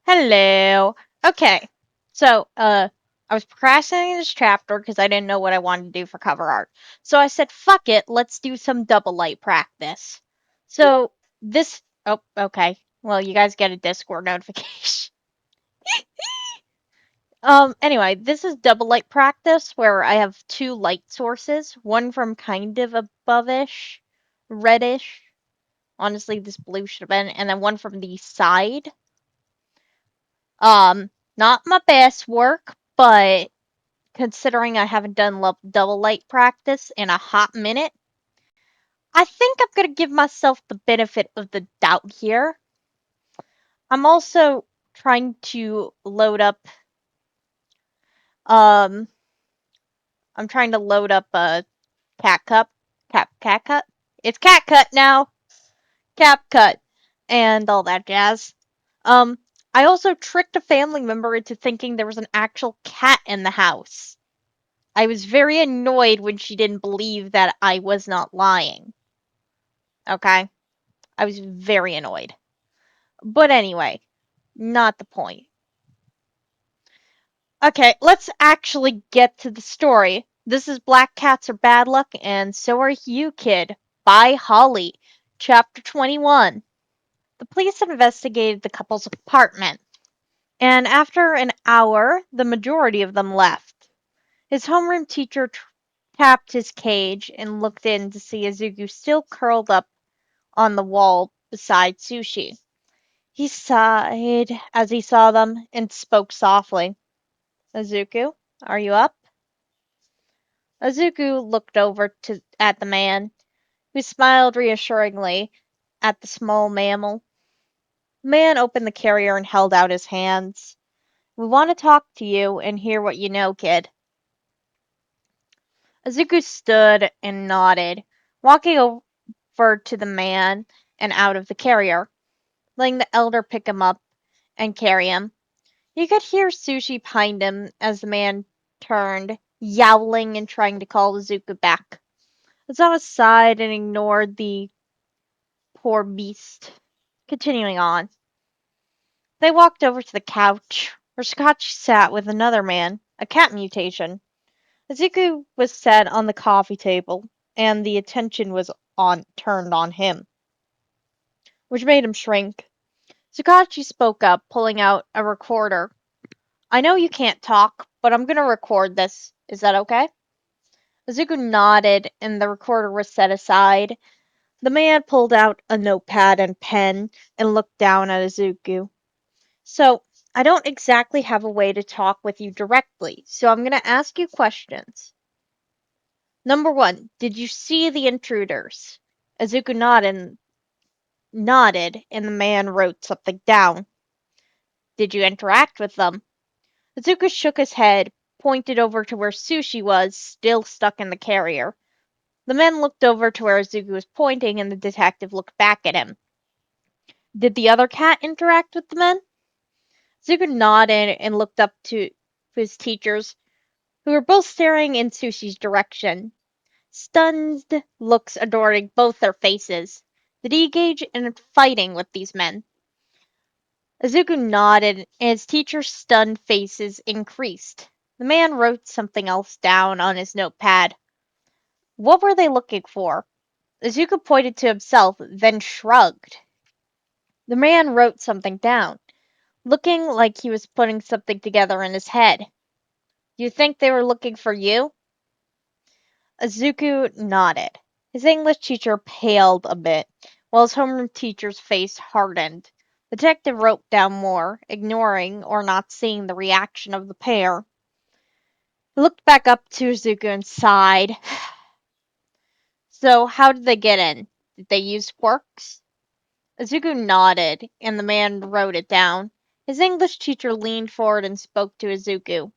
Hello. Okay. So, I was procrastinating this chapter because I didn't know what I wanted to do for cover art. So I said, fuck it, let's do some double light practice. So, oh, okay. Well, you guys get a Discord notification. Anyway, this is double light practice where I have two light sources, one from kind of above-ish, reddish. Honestly, this blue should have been, and then one from the side. Not my best work, but considering I haven't done double light practice in a hot minute, I think I'm gonna give myself the benefit of the doubt here. I'm also trying to load up, um, I'm trying to load up a cat cut. It's cat cut now, cap cut, and all that jazz. Um, I also tricked a family member into thinking there was an actual cat in the house. I was very annoyed when she didn't believe that I was not lying. Okay? I was very annoyed. But anyway, not the point. Okay, let's actually get to the story. This is Black Cats Are Bad Luck, and So Are You, Kid, by Holly, Chapter 21. The police investigated the couple's apartment, and after an hour, the majority of them left. His homeroom teacher tapped his cage and looked in to see Izuku still curled up on the wall beside Sushi. He sighed as he saw them and spoke softly. Izuku, are you up? Izuku looked over at the man, who smiled reassuringly at the small mammal. The man opened the carrier and held out his hands. We want to talk to you and hear what you know, kid. Izuku stood and nodded, walking over to the man and out of the carrier, letting the elder pick him up and carry him. You could hear Sushi behind him as the man turned, yowling and trying to call Izuku back. Ozawa sighed and ignored the poor beast, continuing on. They walked over to the couch, where Scotch sat with another man, a cat mutation. Izuku was sat on the coffee table, and the attention was turned on him, which made him shrink. Sukachi spoke up, pulling out a recorder. I know you can't talk, but I'm gonna record this. Is that okay? Izuku nodded, and the recorder was set aside. The man pulled out a notepad and pen and looked down at Izuku. So, I don't exactly have a way to talk with you directly, so I'm gonna ask you questions. Number one, did you see the intruders? Izuku nodded, and the man wrote something down. Did you interact with them? Izuku shook his head, pointed over to where Sushi was, still stuck in the carrier. The man looked over to where Izuku was pointing, and the detective looked back at him. Did the other cat interact with the men? Izuku nodded and looked up to his teachers, who were both staring in Sushi's direction. Stunned looks adorning both their faces. Did he engage in fighting with these men? Izuku nodded, and his teacher's stunned faces increased. The man wrote something else down on his notepad. What were they looking for? Izuku pointed to himself, then shrugged. The man wrote something down, looking like he was putting something together in his head. You think they were looking for you? Izuku nodded. His English teacher paled a bit, while his homeroom teacher's face hardened. The detective wrote down more, ignoring or not seeing the reaction of the pair. He looked back up to Izuku and sighed. So, how did they get in? Did they use quirks? Izuku nodded, and the man wrote it down. His English teacher leaned forward and spoke to Izuku.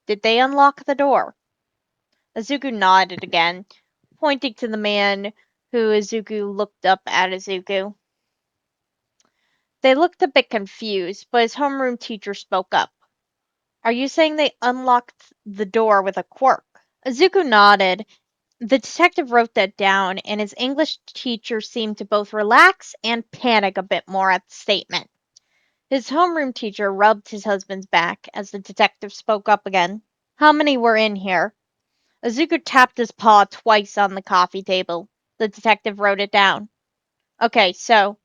Did they unlock the door? Izuku nodded again, pointing to the man who Izuku looked up at Izuku. They looked a bit confused, but his homeroom teacher spoke up. Are you saying they unlocked the door with a quirk? Izuku nodded. The detective wrote that down, and his English teacher seemed to both relax and panic a bit more at the statement. His homeroom teacher rubbed his husband's back as the detective spoke up again. How many were in here? Izuku tapped his paw twice on the coffee table. The detective wrote it down. Okay, so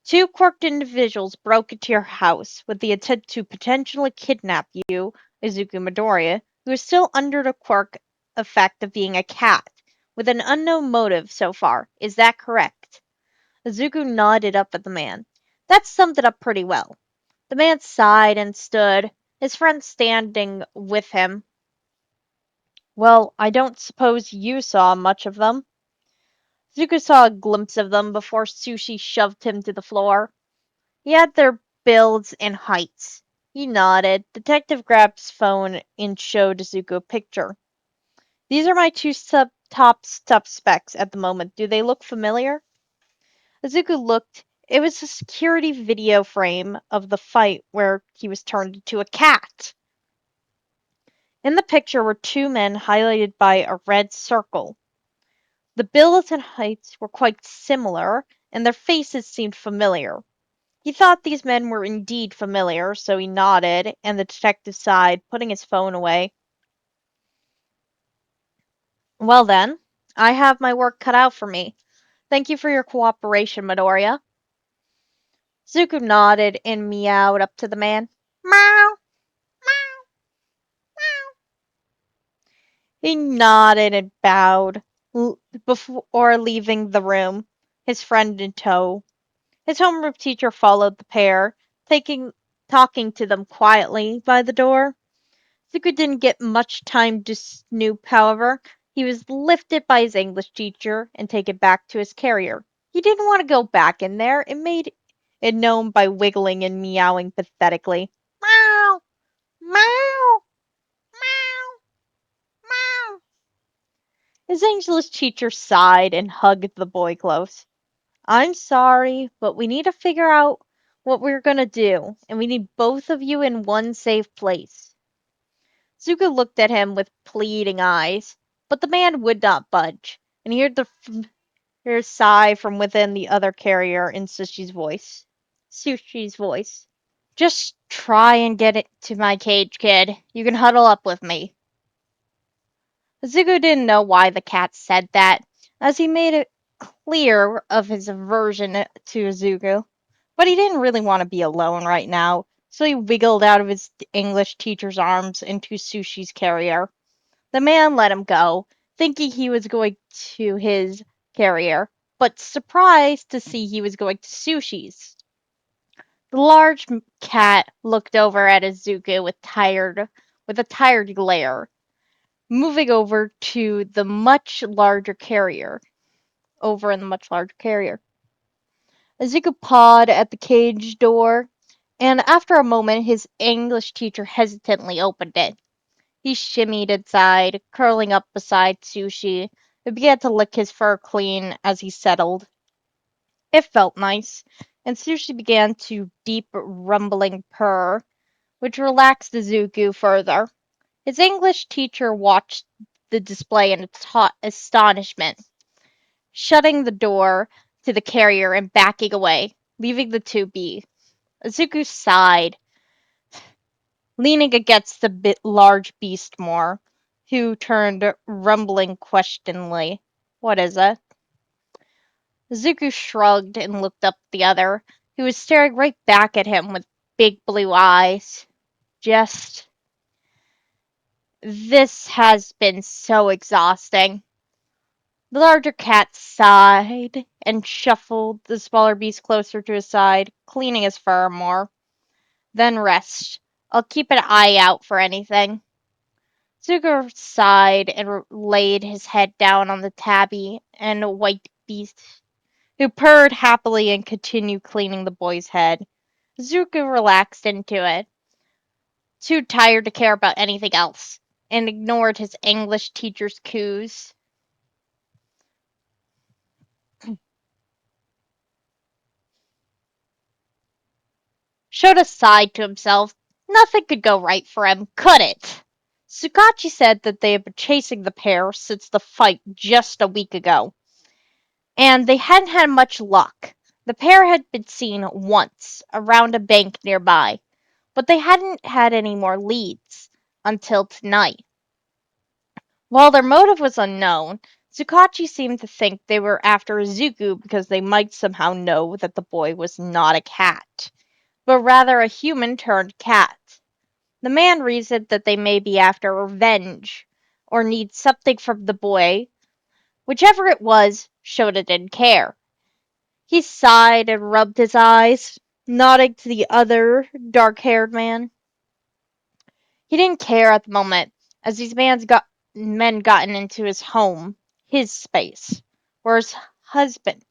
two quirked individuals broke into your house with the intent to potentially kidnap you, Izuku Midoriya, who is still under the quirk effect of being a cat, with an unknown motive so far. Is that correct? Izuku nodded up at the man. That summed it up pretty well. The man sighed and stood, his friend standing with him. Well, I don't suppose you saw much of them. Zuko saw a glimpse of them before Sushi shoved him to the floor. He had their builds and heights. He nodded. Detective grabbed his phone and showed Zuko a picture. These are my two top suspects at the moment. Do they look familiar? Zuko looked. It was a security video frame of the fight where he was turned into a cat. In the picture were two men highlighted by a red circle. The builds and heights were quite similar, and their faces seemed familiar. He thought these men were indeed familiar, so he nodded, and the detective sighed, putting his phone away. Well then, I have my work cut out for me. Thank you for your cooperation, Midoriya. Zuko nodded and meowed up to the man. Meow! He nodded and bowed before leaving the room, his friend in tow. His homeroom teacher followed the pair, talking to them quietly by the door. Zuko didn't get much time to snoop, however. He was lifted by his English teacher and taken back to his carrier. He didn't want to go back in there and made it known by wiggling and meowing pathetically. Meow! Meow! Meow! Meow! His English teacher sighed and hugged the boy close. I'm sorry, but we need to figure out what we're gonna do, and we need both of you in one safe place. Zuko looked at him with pleading eyes, but the man would not budge, and he heard the familiar sigh from within the other carrier in Sushi's voice. Just try and get it to my cage, kid. You can huddle up with me. Zuko didn't know why the cat said that, as he made it clear of his aversion to Zuko. But he didn't really want to be alone right now, so he wiggled out of his English teacher's arms into Sushi's carrier. The man let him go, thinking he was going to his carrier, but surprised to see he was going to Sushi's. The large cat looked over at Izuku with a tired glare, moving over in the much larger carrier. Izuku pawed at the cage door, and after a moment his English teacher hesitantly opened it. He shimmied inside, curling up beside Sushi, who began to lick his fur clean as he settled. It felt nice, and Sushi began to deep rumbling purr, which relaxed Izuku further. His English teacher watched the display in astonishment, shutting the door to the carrier and backing away, leaving the two be. Izuku sighed, leaning against the large beast more, who turned rumbling questioningly. What is it? Izuku shrugged and looked up at the other, who was staring right back at him with big blue eyes. Just, this has been so exhausting. The larger cat sighed and shuffled the smaller beast closer to his side, cleaning his fur more. Then rest. I'll keep an eye out for anything. Zuko sighed and laid his head down on the tabby and white beast, who purred happily and continued cleaning the boy's head. Zuko relaxed into it, too tired to care about anything else, and ignored his English teacher's coos. Shota sighed to himself. Nothing could go right for him, could it? Sukachi said that they had been chasing the pair since the fight just a week ago, and they hadn't had much luck. The pair had been seen once around a bank nearby, but they hadn't had any more leads until tonight. While their motive was unknown, Zukachi seemed to think they were after Izuku because they might somehow know that the boy was not a cat, but rather a human turned cat. The man reasoned that they may be after revenge, or need something from the boy. Whichever it was, Shota didn't care. He sighed and rubbed his eyes, nodding to the other dark-haired man. He didn't care at the moment, as these men gotten into his home, his space, where his husband,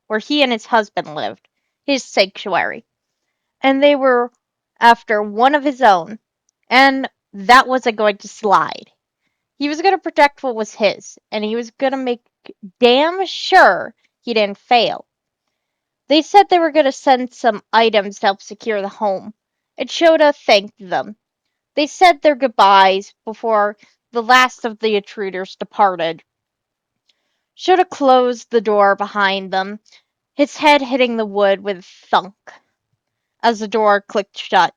where he and his husband lived, his sanctuary, and they were after one of his own, and that wasn't going to slide. He was going to protect what was his, and he was going to make damn sure he didn't fail. They said they were going to send some items to help secure the home, and Shota thanked them. They said their goodbyes before the last of the intruders departed. Shota closed the door behind them, his head hitting the wood with a thunk as the door clicked shut.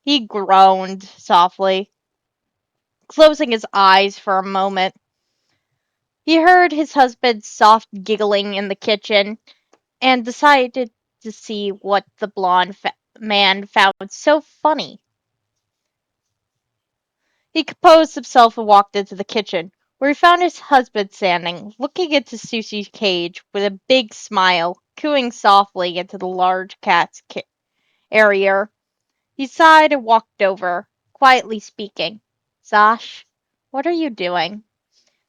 He groaned softly, closing his eyes for a moment. He heard his husband's soft giggling in the kitchen and decided to see what the blonde man found so funny. He composed himself and walked into the kitchen, where he found his husband standing, looking into Susie's cage with a big smile, cooing softly into the large cat's area. He sighed and walked over, quietly speaking. Zosh, what are you doing?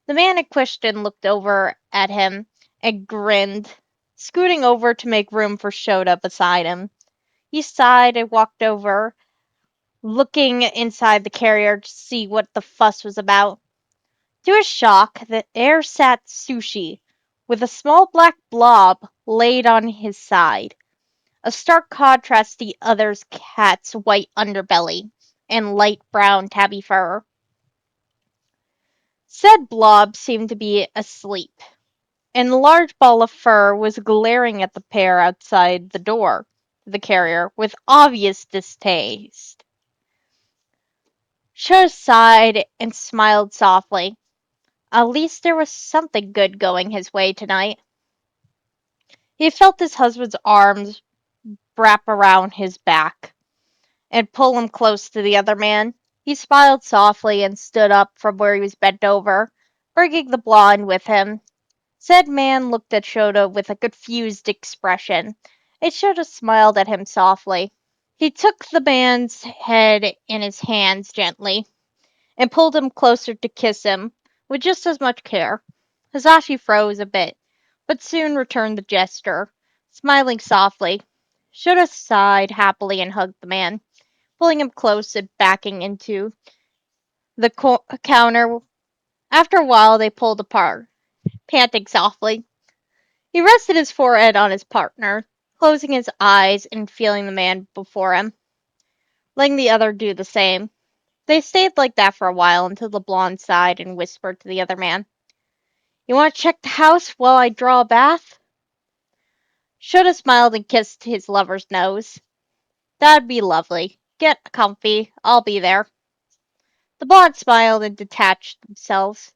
The man in question looked over at him and grinned, scooting over to make room for Shota beside him. He sighed and walked over, looking inside the carrier to see what the fuss was about. To his shock, there sat Sushi, with a small black blob laid on his side, a stark contrast to the other cat's white underbelly and light brown tabby fur. Said blob seemed to be asleep, and the large ball of fur was glaring at the pair outside the door of the carrier with obvious distaste. Cho sighed and smiled softly. At least there was something good going his way tonight. He felt his husband's arms wrap around his back and pull him close to the other man. He smiled softly and stood up from where he was bent over, bringing the blonde with him. Said man looked at Shota with a confused expression, and Shota smiled at him softly. He took the man's head in his hands gently and pulled him closer to kiss him with just as much care. Hisashi froze a bit, but soon returned the gesture, smiling softly. Shota sighed happily and hugged the man, pulling him close and backing into the counter. After a while, they pulled apart, panting softly. He rested his forehead on his partner, closing his eyes and feeling the man before him, letting the other do the same. They stayed like that for a while until the blonde sighed and whispered to the other man, You want to check the house while I draw a bath? Shota smiled and kissed his lover's nose. That'd be lovely. Get comfy. I'll be there. The blonde smiled and detached themselves.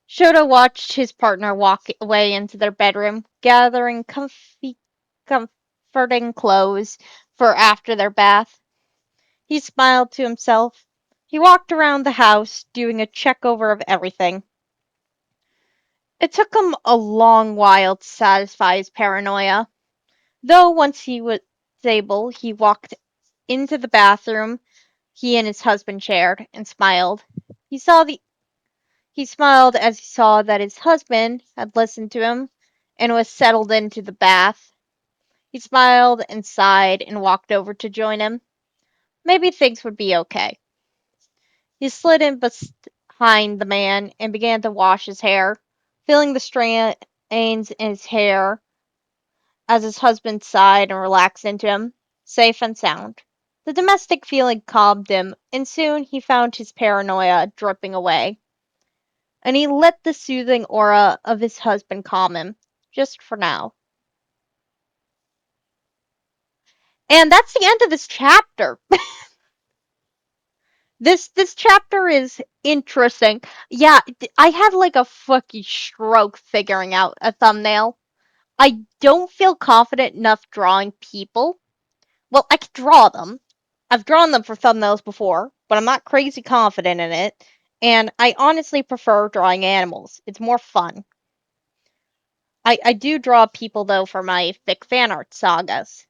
Shota watched his partner walk away into their bedroom, gathering comforting clothes for after their bath. He smiled to himself. He walked around the house, doing a check-over of everything. It took him a long while to satisfy his paranoia, though once he was able, he walked into the bathroom he and his husband shared and smiled. He smiled as he saw that his husband had listened to him and was settled into the bath. He smiled and sighed and walked over to join him. Maybe things would be okay. He slid in behind the man and began to wash his hair, feeling the stains in his hair as his husband sighed and relaxed into him, safe and sound. The domestic feeling calmed him, and soon he found his paranoia dripping away. And he let the soothing aura of his husband calm him, just for now. And that's the end of this chapter. This chapter is interesting. Yeah, I had like a fucking stroke figuring out a thumbnail. I don't feel confident enough drawing people. Well, I can draw them. I've drawn them for thumbnails before, but I'm not crazy confident in it. And I honestly prefer drawing animals. It's more fun. I do draw people though for my fic fan art sagas.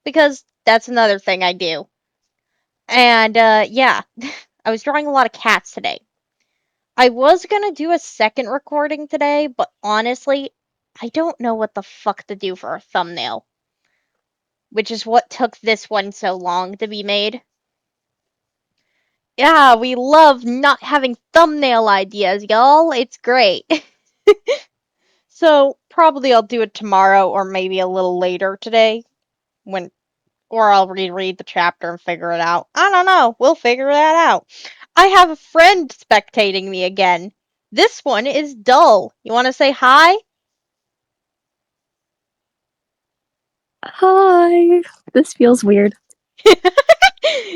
Because that's another thing I do. And yeah, I was drawing a lot of cats today. I was gonna do a second recording today, but honestly, I don't know what the fuck to do for a thumbnail, which is what took this one so long to be made. Yeah, we love not having thumbnail ideas, y'all. It's great. So, probably I'll do it tomorrow or maybe a little later today when or I'll reread the chapter and figure it out. I don't know. We'll figure that out. I have a friend spectating me again. This one is Dull. You want to say hi? Hi. This feels weird.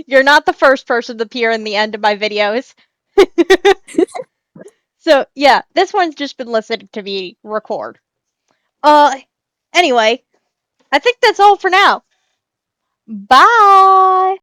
You're not the first person to appear in the end of my videos. So, yeah, this one's just been listening to me record. Uh, anyway, I think that's all for now. Bye!